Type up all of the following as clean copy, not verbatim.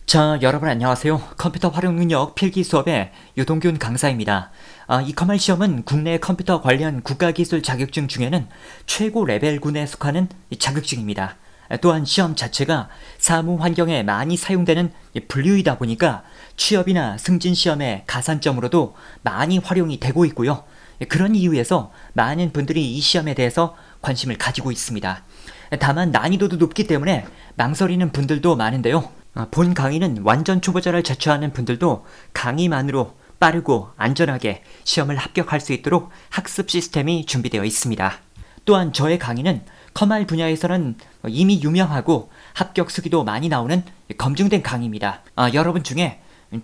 자, 여러분 안녕하세요. 컴퓨터 활용 능력 필기 수업의 유동균 강사입니다. 이 커말 시험은 국내 컴퓨터 관련 국가기술 자격증 중에는 최고 레벨군에 속하는 자격증입니다. 또한 시험 자체가 사무 환경에 많이 사용되는 분류이다 보니까 취업이나 승진 시험의 가산점으로도 많이 활용이 되고 있고요. 그런 이유에서 많은 분들이 이 시험에 대해서 관심을 가지고 있습니다. 다만 난이도도 높기 때문에 망설이는 분들도 많은데요. 본 강의는 완전 초보자를 자처하는 분들도 강의만으로 빠르고 안전하게 시험을 합격할 수 있도록 학습 시스템이 준비되어 있습니다. 또한 저의 강의는 커말 분야에서는 이미 유명하고 합격 수기도 많이 나오는 검증된 강의입니다. 여러분 중에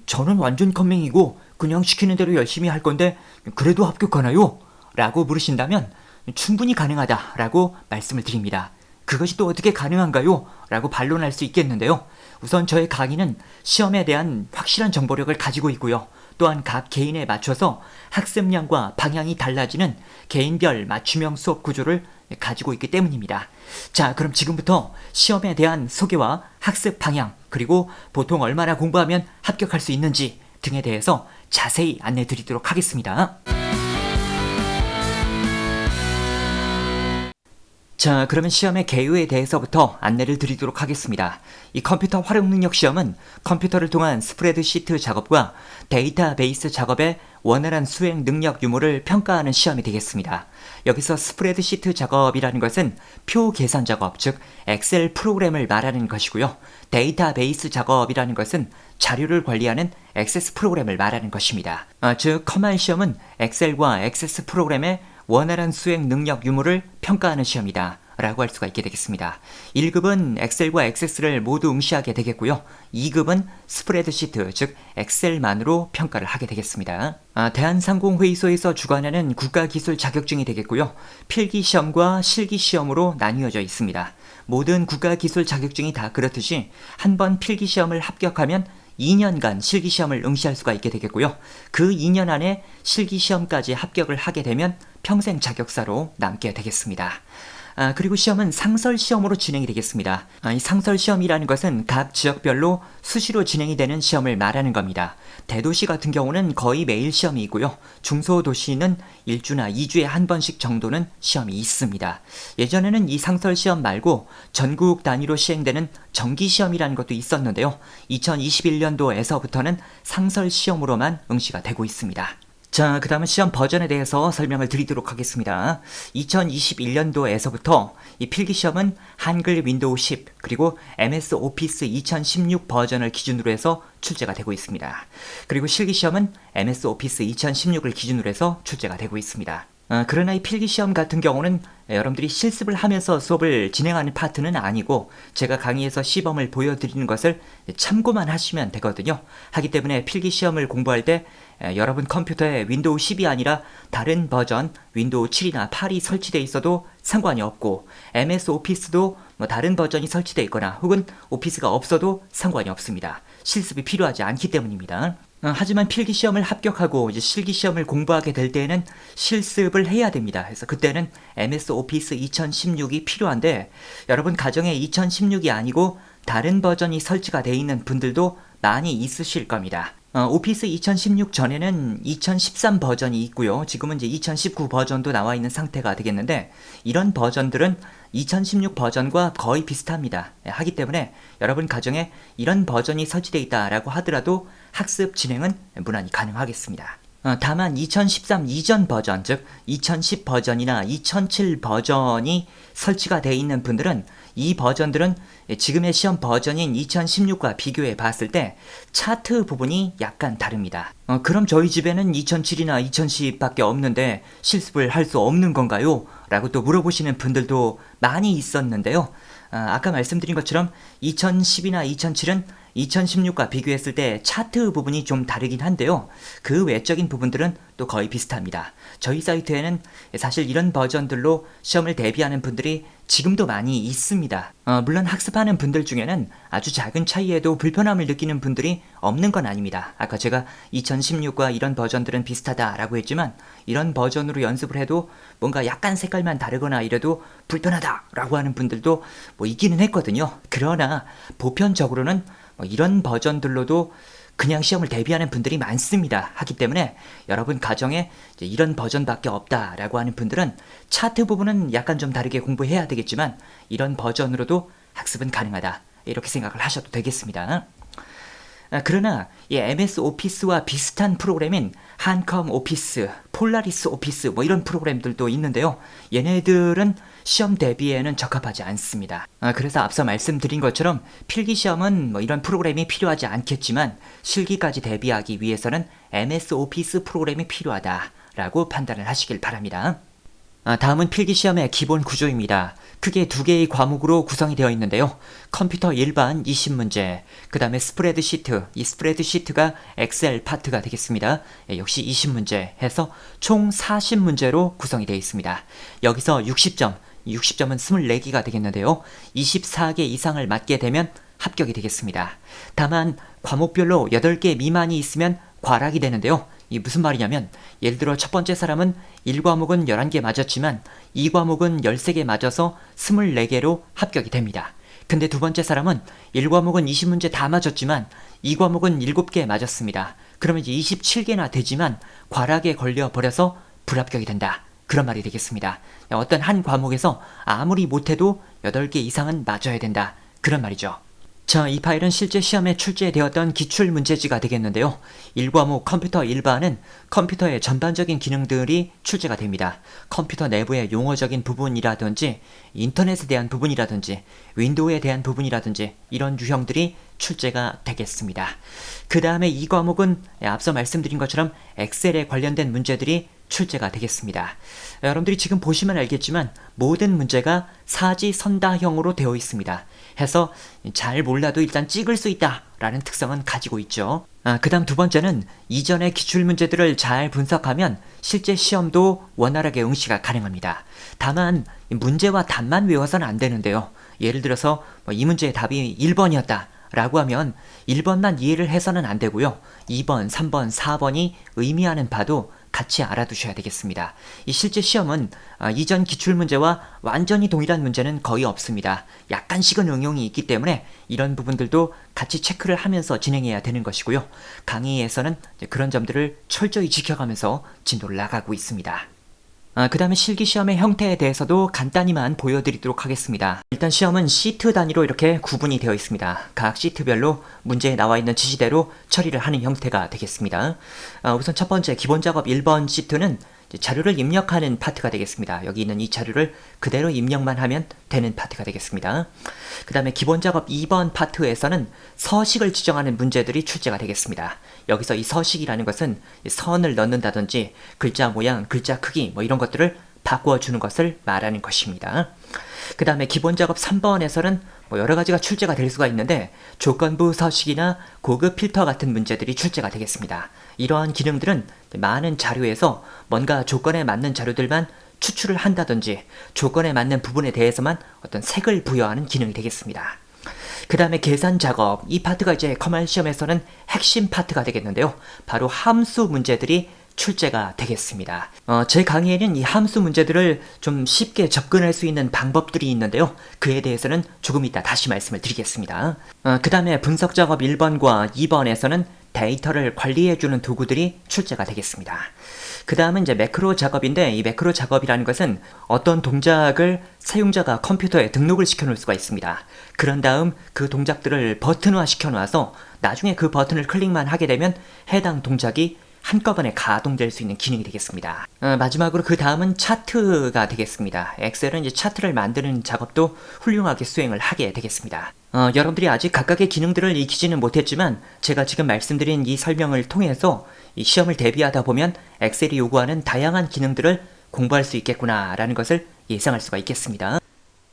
저는 완전 컴맹이고 그냥 시키는 대로 열심히 할 건데 그래도 합격하나요? 라고 물으신다면 충분히 가능하다 라고 말씀을 드립니다. 그것이 또 어떻게 가능한가요? 라고 반론할 수 있겠는데요. 우선 저의 강의는 시험에 대한 확실한 정보력을 가지고 있고요. 또한 각 개인에 맞춰서 학습량과 방향이 달라지는 개인별 맞춤형 수업 구조를 가지고 있기 때문입니다. 자, 그럼 지금부터 시험에 대한 소개와 학습 방향, 그리고 보통 얼마나 공부하면 합격할 수 있는지 등에 대해서 자세히 안내 드리도록 하겠습니다. 자, 그러면 시험의 개요에 대해서부터 안내를 드리도록 하겠습니다. 이 컴퓨터 활용 능력 시험은 컴퓨터를 통한 스프레드시트 작업과 데이터베이스 작업의 원활한 수행 능력 유무를 평가하는 시험이 되겠습니다. 여기서 스프레드시트 작업이라는 것은 표 계산 작업, 즉 엑셀 프로그램을 말하는 것이고요. 데이터베이스 작업이라는 것은 자료를 관리하는 액세스 프로그램을 말하는 것입니다. 즉 커말 시험은 엑셀과 액세스 프로그램의 원활한 수행 능력 유무를 평가하는 시험이다 라고 할 수가 있게 되겠습니다. 1급은 엑셀과 액세스를 모두 응시하게 되겠고요. 2급은 스프레드시트, 즉 엑셀만으로 평가를 하게 되겠습니다. 대한상공회의소에서 주관하는 국가기술 자격증이 되겠고요. 필기시험과 실기시험으로 나뉘어져 있습니다. 모든 국가기술 자격증이 다 그렇듯이 한 번 필기시험을 합격하면 2년간 실기시험을 응시할 수가 있게 되겠고요. 그 2년 안에 실기시험까지 합격을 하게 되면 평생 자격사로 남게 되겠습니다. 그리고 시험은 상설시험으로 진행이 되겠습니다. 이 상설시험이라는 것은 각 지역별로 수시로 진행이 되는 시험을 말하는 겁니다. 대도시 같은 경우는 거의 매일 시험이 있고요. 중소도시는 1주나 2주에 한 번씩 정도는 시험이 있습니다. 예전에는 이 상설시험 말고 전국 단위로 시행되는 정기시험이라는 것도 있었는데요. 2021년도에서부터는 상설시험으로만 응시가 되고 있습니다. 자, 그 다음은 시험 버전에 대해서 설명을 드리도록 하겠습니다. 2021년도에서부터 이 필기시험은 한글 윈도우 10 그리고 MS 오피스 2016 버전을 기준으로 해서 출제가 되고 있습니다. 그리고 실기시험은 MS 오피스 2016을 기준으로 해서 출제가 되고 있습니다. 그러나 이 필기시험 같은 경우는 여러분들이 실습을 하면서 수업을 진행하는 파트는 아니고 제가 강의에서 시범을 보여드리는 것을 참고만 하시면 되거든요. 하기 때문에 필기시험을 공부할 때 여러분 컴퓨터에 윈도우 10이 아니라 다른 버전 윈도우 7이나 8이 설치되어 있어도 상관이 없고 MS 오피스도 다른 버전이 설치되어 있거나 혹은 오피스가 없어도 상관이 없습니다. 실습이 필요하지 않기 때문입니다. 하지만 필기시험을 합격하고 이제 실기시험을 공부하게 될 때에는 실습을 해야 됩니다. 그래서 그때는 MS 오피스 2016이 필요한데 여러분 가정에 2016이 아니고 다른 버전이 설치가 되어 있는 분들도 많이 있으실 겁니다. 오피스 2016 전에는 2013 버전이 있고요. 지금은 이제 2019 버전도 나와 있는 상태가 되겠는데 이런 버전들은 2016 버전과 거의 비슷합니다. 하기 때문에 여러분 가정에 이런 버전이 설치되어 있다라고 하더라도 학습 진행은 무난히 가능하겠습니다. 다만 2013 이전 버전, 즉 2010 버전이나 2007 버전이 설치가 되어 있는 분들은 이 버전들은 지금의 시험 버전인 2016과 비교해 봤을 때 차트 부분이 약간 다릅니다. 그럼 저희 집에는 2007이나 2010밖에 없는데 실습을 할 수 없는 건가요? 라고 또 물어보시는 분들도 많이 있었는데요. 아까 말씀드린 것처럼 2010이나 2007은 2016과 비교했을 때 차트 부분이 좀 다르긴 한데요. 그 외적인 부분들은 또 거의 비슷합니다. 저희 사이트에는 사실 이런 버전들로 시험을 대비하는 분들이 지금도 많이 있습니다. 물론 학습하는 분들 중에는 아주 작은 차이에도 불편함을 느끼는 분들이 없는 건 아닙니다. 아까 제가 2016과 이런 버전들은 비슷하다라고 했지만 이런 버전으로 연습을 해도 뭔가 약간 색깔만 다르거나 이래도 불편하다라고 하는 분들도 뭐 있기는 했거든요. 그러나 보편적으로는 뭐 이런 버전들로도 그냥 시험을 대비하는 분들이 많습니다. 하기 때문에 여러분 가정에 이제 이런 버전밖에 없다라고 하는 분들은 차트 부분은 약간 좀 다르게 공부해야 되겠지만 이런 버전으로도 학습은 가능하다. 이렇게 생각을 하셔도 되겠습니다. 그러나 이 MS 오피스와 비슷한 프로그램인 한컴 오피스, 폴라리스 오피스 뭐 이런 프로그램들도 있는데요. 얘네들은 시험 대비에는 적합하지 않습니다. 그래서 앞서 말씀드린 것처럼 필기시험은 뭐 이런 프로그램이 필요하지 않겠지만 실기까지 대비하기 위해서는 MS 오피스 프로그램이 필요하다라고 판단을 하시길 바랍니다. 다음은 필기시험의 기본 구조입니다. 크게 두 개의 과목으로 구성이 되어 있는데요. 컴퓨터 일반 20문제, 그 다음에 스프레드시트, 이 스프레드시트가 엑셀 파트가 되겠습니다. 역시 20문제 해서 총 40문제로 구성이 되어 있습니다. 여기서 60점, 60점은 24개가 되겠는데요. 24개 이상을 맞게 되면 합격이 되겠습니다. 다만 과목별로 8개 미만이 있으면 과락이 되는데요. 이 무슨 말이냐면 예를 들어 첫 번째 사람은 1과목은 11개 맞았지만 2과목은 13개 맞아서 24개로 합격이 됩니다. 근데 두 번째 사람은 1과목은 20문제 다 맞았지만 2과목은 7개 맞았습니다. 그러면 이제 27개나 되지만 과락에 걸려 버려서 불합격이 된다. 그런 말이 되겠습니다. 어떤 한 과목에서 아무리 못해도 8개 이상은 맞아야 된다. 그런 말이죠. 자, 이 파일은 실제 시험에 출제되었던 기출문제지가 되겠는데요. 1과목 컴퓨터 일반은 컴퓨터의 전반적인 기능들이 출제가 됩니다. 컴퓨터 내부의 용어적인 부분이라든지 인터넷에 대한 부분이라든지 윈도우에 대한 부분이라든지 이런 유형들이 출제가 되겠습니다. 그 다음에 2과목은 앞서 말씀드린 것처럼 엑셀에 관련된 문제들이 출제가 되겠습니다. 여러분들이 지금 보시면 알겠지만 모든 문제가 사지선다형으로 되어 있습니다. 해서 잘 몰라도 일단 찍을 수 있다라는 특성은 가지고 있죠. 그 다음 두 번째는 이전의 기출문제들을 잘 분석하면 실제 시험도 원활하게 응시가 가능합니다. 다만 문제와 답만 외워서는 안 되는데요. 예를 들어서 이 문제의 답이 1번이었다 라고 하면 1번만 이해를 해서는 안 되고요. 2번, 3번, 4번이 의미하는 바도 같이 알아두셔야 되겠습니다. 이 실제 시험은 이전 기출문제와 완전히 동일한 문제는 거의 없습니다. 약간씩은 응용이 있기 때문에 이런 부분들도 같이 체크를 하면서 진행해야 되는 것이고요. 강의에서는 그런 점들을 철저히 지켜가면서 진도를 나가고 있습니다. 그 다음에 실기시험의 형태에 대해서도 간단히만 보여드리도록 하겠습니다. 일단 시험은 시트 단위로 이렇게 구분이 되어 있습니다. 각 시트별로 문제에 나와 있는 지시대로 처리를 하는 형태가 되겠습니다. 우선 첫 번째 기본작업 1번 시트는 자료를 입력하는 파트가 되겠습니다. 여기 있는 이 자료를 그대로 입력만 하면 되는 파트가 되겠습니다. 그 다음에 기본작업 2번 파트에서는 서식을 지정하는 문제들이 출제가 되겠습니다. 여기서 이 서식이라는 것은 선을 넣는다든지 글자 모양, 글자 크기 뭐 이런 것들을 바꿔주는 것을 말하는 것입니다. 그 다음에 기본작업 3번에서는 여러 가지가 출제가 될 수가 있는데 조건부 서식이나 고급 필터 같은 문제들이 출제가 되겠습니다. 이러한 기능들은 많은 자료에서 뭔가 조건에 맞는 자료들만 추출을 한다든지 조건에 맞는 부분에 대해서만 어떤 색을 부여하는 기능이 되겠습니다. 그 다음에 계산 작업, 이 파트가 이제 커말 시험에서는 핵심 파트가 되겠는데요. 바로 함수 문제들이 출제가 되겠습니다. 제 강의에는 이 함수 문제들을 좀 쉽게 접근할 수 있는 방법들이 있는데요. 그에 대해서는 조금 이따 다시 말씀을 드리겠습니다. 그 다음에 분석 작업 1번과 2번에서는 데이터를 관리해주는 도구들이 출제가 되겠습니다. 그 다음은 이제 매크로 작업인데 이 매크로 작업이라는 것은 어떤 동작을 사용자가 컴퓨터에 등록을 시켜 놓을 수가 있습니다. 그런 다음 그 동작들을 버튼화 시켜 놓아서 나중에 그 버튼을 클릭만 하게 되면 해당 동작이 한꺼번에 가동될 수 있는 기능이 되겠습니다. 마지막으로 그 다음은 차트가 되겠습니다. 엑셀은 이제 차트를 만드는 작업도 훌륭하게 수행을 하게 되겠습니다. 여러분들이 아직 각각의 기능들을 익히지는 못했지만 제가 지금 말씀드린 이 설명을 통해서 이 시험을 대비하다 보면 엑셀이 요구하는 다양한 기능들을 공부할 수 있겠구나 라는 것을 예상할 수가 있겠습니다.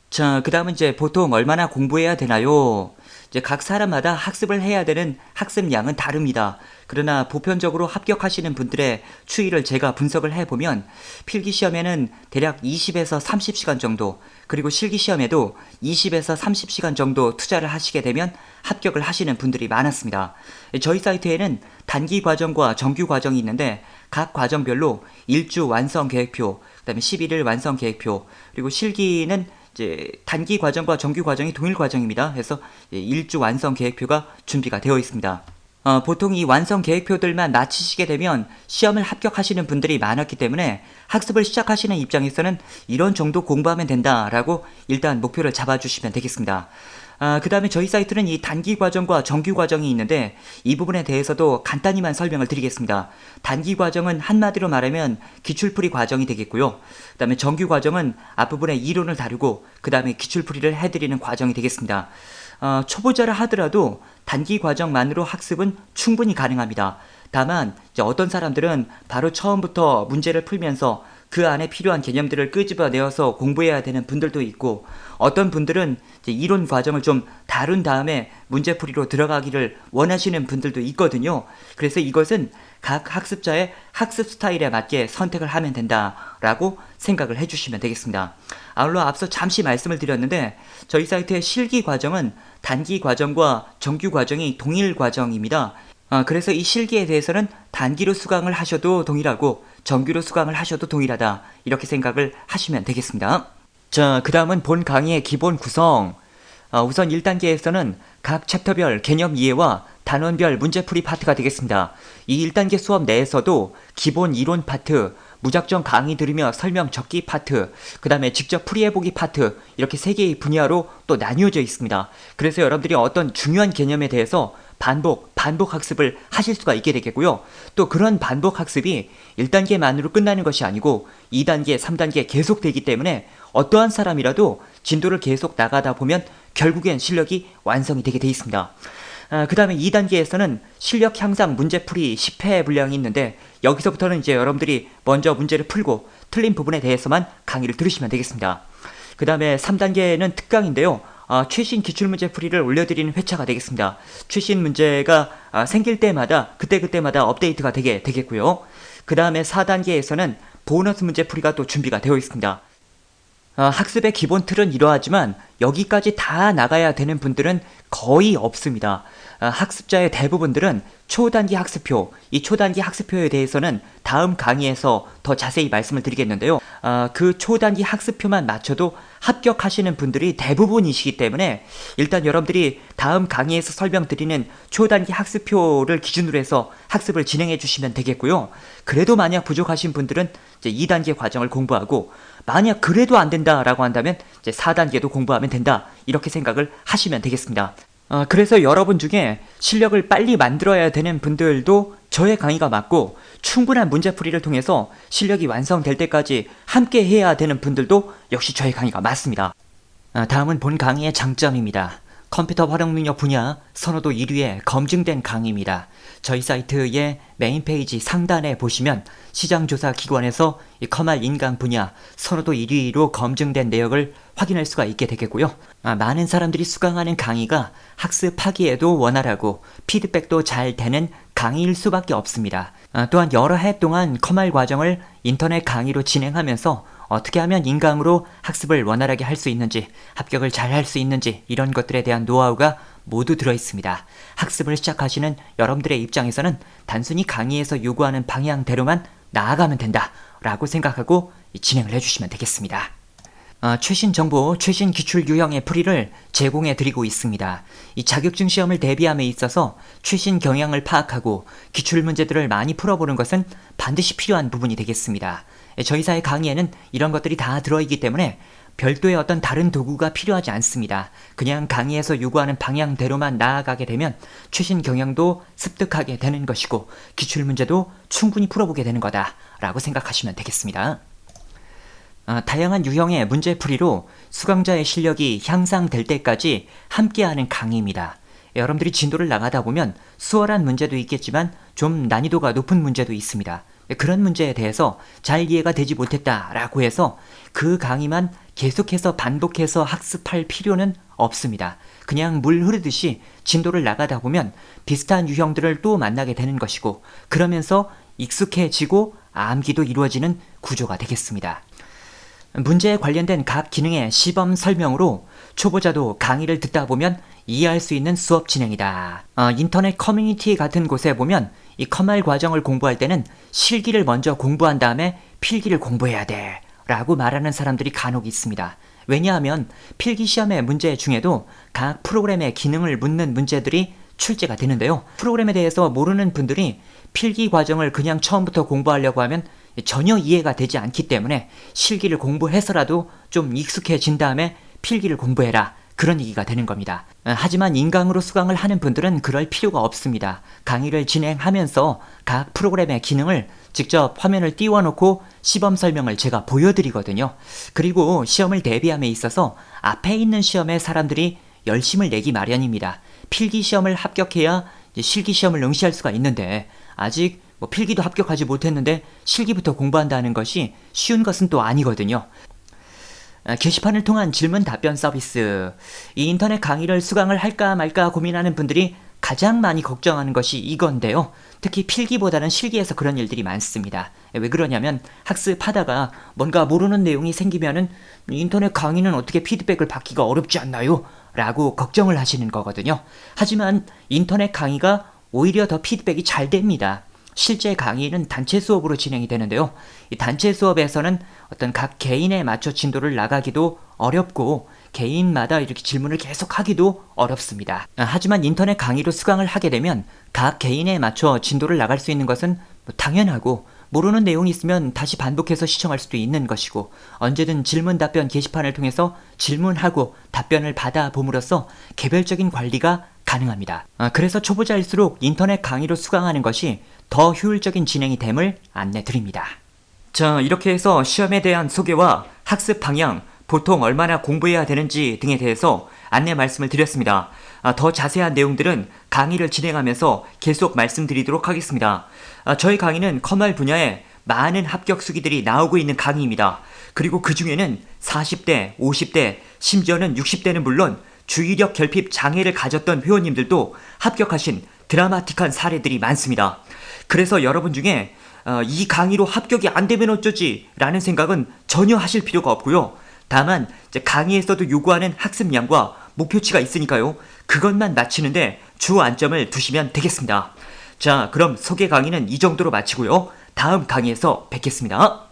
자, 그 다음은 이제 보통 얼마나 공부해야 되나요? 이제 각 사람마다 학습을 해야 되는 학습량은 다릅니다. 그러나 보편적으로 합격하시는 분들의 추이를 제가 분석을 해보면 필기시험에는 대략 20에서 30시간 정도, 그리고 실기시험에도 20에서 30시간 정도 투자를 하시게 되면 합격을 하시는 분들이 많았습니다. 저희 사이트에는 단기 과정과 정규 과정이 있는데 각 과정별로 1주 완성 계획표, 그 다음에 11일 완성 계획표, 그리고 실기는 이제 단기 과정과 정규 과정이 동일 과정입니다. 그래서 1주 완성 계획표가 준비가 되어 있습니다. 보통 이 완성 계획표들만 마치시게 되면 시험을 합격하시는 분들이 많았기 때문에 학습을 시작하시는 입장에서는 이런 정도 공부하면 된다라고 일단 목표를 잡아주시면 되겠습니다. 그 다음에 저희 사이트는 이 단기 과정과 정규 과정이 있는데 이 부분에 대해서도 간단히만 설명을 드리겠습니다. 단기 과정은 한마디로 말하면 기출풀이 과정이 되겠고요. 그 다음에 정규 과정은 앞부분에 이론을 다루고 그 다음에 기출풀이를 해드리는 과정이 되겠습니다. 초보자라 하더라도 단기 과정만으로 학습은 충분히 가능합니다. 다만 이제 어떤 사람들은 바로 처음부터 문제를 풀면서 그 안에 필요한 개념들을 끄집어내어서 공부해야 되는 분들도 있고, 어떤 분들은 이제 이론 과정을 좀 다룬 다음에 문제풀이로 들어가기를 원하시는 분들도 있거든요. 그래서 이것은 각 학습자의 학습 스타일에 맞게 선택을 하면 된다라고 생각을 해주시면 되겠습니다. 아울러 앞서 잠시 말씀을 드렸는데 저희 사이트의 실기 과정은 단기 과정과 정규 과정이 동일 과정입니다. 그래서 이 실기에 대해서는 단기로 수강을 하셔도 동일하고 정규로 수강을 하셔도 동일하다, 이렇게 생각을 하시면 되겠습니다. 자, 그 다음은 본 강의의 기본 구성. 우선 1단계에서는 각 챕터별 개념 이해와 단원별 문제풀이 파트가 되겠습니다. 이 1단계 수업 내에서도 기본 이론 파트, 무작정 강의 들으며 설명 적기 파트, 그 다음에 직접 풀이해보기 파트, 이렇게 3개의 분야로 또 나뉘어져 있습니다. 그래서 여러분들이 어떤 중요한 개념에 대해서 반복 학습을 하실 수가 있게 되겠고요. 또 그런 반복 학습이 1단계만으로 끝나는 것이 아니고 2단계, 3단계 계속 되기 때문에 어떠한 사람이라도 진도를 계속 나가다 보면 결국엔 실력이 완성이 되게 돼 있습니다. 그 다음에 2단계에서는 실력 향상 문제풀이 10회 분량이 있는데 여기서부터는 이제 여러분들이 먼저 문제를 풀고 틀린 부분에 대해서만 강의를 들으시면 되겠습니다. 그 다음에 3단계는 특강인데요. 최신 기출문제풀이를 올려드리는 회차가 되겠습니다. 최신 문제가 생길 때마다 그때마다 업데이트가 되게 되겠고요. 그 다음에 4단계에서는 보너스 문제풀이가 또 준비가 되어 있습니다. 학습의 기본 틀은 이러하지만 여기까지 다 나가야 되는 분들은 거의 없습니다. 학습자의 대부분들은 초단기 학습표, 이 초단기 학습표에 대해서는 다음 강의에서 더 자세히 말씀을 드리겠는데요. 그 초단기 학습표만 맞춰도 합격하시는 분들이 대부분이시기 때문에 일단 여러분들이 다음 강의에서 설명드리는 초단기 학습표를 기준으로 해서 학습을 진행해 주시면 되겠고요. 그래도 만약 부족하신 분들은 이제 2단계 과정을 공부하고, 만약 그래도 안 된다라고 한다면 이제 4단계도 공부하면 된다, 이렇게 생각을 하시면 되겠습니다. 그래서 여러분 중에 실력을 빨리 만들어야 되는 분들도 저의 강의가 맞고, 충분한 문제풀이를 통해서 실력이 완성될 때까지 함께 해야 되는 분들도 역시 저의 강의가 맞습니다. 다음은 본 강의의 장점입니다. 컴퓨터 활용 능력 분야 선호도 1위에 검증된 강의입니다. 저희 사이트의 메인 페이지 상단에 보시면 시장조사 기관에서 이 컴활 인강 분야 선호도 1위로 검증된 내역을 확인할 수가 있게 되겠고요. 많은 사람들이 수강하는 강의가 학습하기에도 원활하고 피드백도 잘 되는 강의일 수밖에 없습니다. 또한 여러 해 동안 컴활 과정을 인터넷 강의로 진행하면서 어떻게 하면 인강으로 학습을 원활하게 할 수 있는지, 합격을 잘 할 수 있는지, 이런 것들에 대한 노하우가 모두 들어있습니다. 학습을 시작하시는 여러분들의 입장에서는 단순히 강의에서 요구하는 방향대로만 나아가면 된다 라고 생각하고 진행을 해주시면 되겠습니다. 최신 정보, 최신 기출 유형의 풀이를 제공해 드리고 있습니다. 이 자격증 시험을 대비함에 있어서 최신 경향을 파악하고 기출 문제들을 많이 풀어보는 것은 반드시 필요한 부분이 되겠습니다. 저희사의 강의에는 이런 것들이 다 들어있기 때문에 별도의 어떤 다른 도구가 필요하지 않습니다. 그냥 강의에서 요구하는 방향대로만 나아가게 되면 최신 경향도 습득하게 되는 것이고 기출 문제도 충분히 풀어보게 되는 거다라고 생각하시면 되겠습니다. 다양한 유형의 문제풀이로 수강자의 실력이 향상될 때까지 함께하는 강의입니다. 여러분들이 진도를 나가다 보면 수월한 문제도 있겠지만 좀 난이도가 높은 문제도 있습니다. 그런 문제에 대해서 잘 이해가 되지 못했다라고 해서 그 강의만 계속해서 반복해서 학습할 필요는 없습니다. 그냥 물 흐르듯이 진도를 나가다 보면 비슷한 유형들을 또 만나게 되는 것이고, 그러면서 익숙해지고 암기도 이루어지는 구조가 되겠습니다. 문제에 관련된 각 기능의 시범 설명으로 초보자도 강의를 듣다 보면 이해할 수 있는 수업 진행이다. 인터넷 커뮤니티 같은 곳에 보면 이 컴활 과정을 공부할 때는 실기를 먼저 공부한 다음에 필기를 공부해야 돼 라고 말하는 사람들이 간혹 있습니다. 왜냐하면 필기시험의 문제 중에도 각 프로그램의 기능을 묻는 문제들이 출제가 되는데요. 프로그램에 대해서 모르는 분들이 필기 과정을 그냥 처음부터 공부하려고 하면 전혀 이해가 되지 않기 때문에 실기를 공부해서라도 좀 익숙해진 다음에 필기를 공부해라. 그런 얘기가 되는 겁니다. 하지만 인강으로 수강을 하는 분들은 그럴 필요가 없습니다. 강의를 진행하면서 각 프로그램의 기능을 직접 화면을 띄워놓고 시범 설명을 제가 보여드리거든요. 그리고 시험을 대비함에 있어서 앞에 있는 시험에 사람들이 열심을 내기 마련입니다. 필기 시험을 합격해야 실기 시험을 응시할 수가 있는데 아직 필기도 합격하지 못했는데 실기부터 공부한다는 것이 쉬운 것은 또 아니거든요. 게시판을 통한 질문 답변 서비스. 이 인터넷 강의를 수강을 할까 말까 고민하는 분들이 가장 많이 걱정하는 것이 이건데요. 특히 필기보다는 실기에서 그런 일들이 많습니다. 왜 그러냐면 학습하다가 뭔가 모르는 내용이 생기면은 인터넷 강의는 어떻게 피드백을 받기가 어렵지 않나요? 라고 걱정을 하시는 거거든요. 하지만 인터넷 강의가 오히려 더 피드백이 잘 됩니다. 실제 강의는 단체 수업으로 진행이 되는데요. 이 단체 수업에서는 어떤 각 개인에 맞춰 진도를 나가기도 어렵고 개인마다 이렇게 질문을 계속 하기도 어렵습니다. 하지만 인터넷 강의로 수강을 하게 되면 각 개인에 맞춰 진도를 나갈 수 있는 것은 당연하고 모르는 내용이 있으면 다시 반복해서 시청할 수도 있는 것이고 언제든 질문 답변 게시판을 통해서 질문하고 답변을 받아봄으로써 개별적인 관리가 가능합니다. 그래서 초보자일수록 인터넷 강의로 수강하는 것이 더 효율적인 진행이 됨을 안내 드립니다. 자, 이렇게 해서 시험에 대한 소개와 학습 방향, 보통 얼마나 공부해야 되는지 등에 대해서 안내 말씀을 드렸습니다. 더 자세한 내용들은 강의를 진행하면서 계속 말씀드리도록 하겠습니다. 저희 강의는 컴활 분야에 많은 합격 수기들이 나오고 있는 강의입니다. 그리고 그 중에는 40대, 50대, 심지어는 60대는 물론 주의력 결핍 장애를 가졌던 회원님들도 합격하신 드라마틱한 사례들이 많습니다. 그래서 여러분 중에 이 강의로 합격이 안 되면 어쩌지? 라는 생각은 전혀 하실 필요가 없고요. 다만 강의에서도 요구하는 학습량과 목표치가 있으니까요. 그것만 맞추는데 주 안점을 두시면 되겠습니다. 자, 그럼 소개 강의는 이 정도로 마치고요. 다음 강의에서 뵙겠습니다.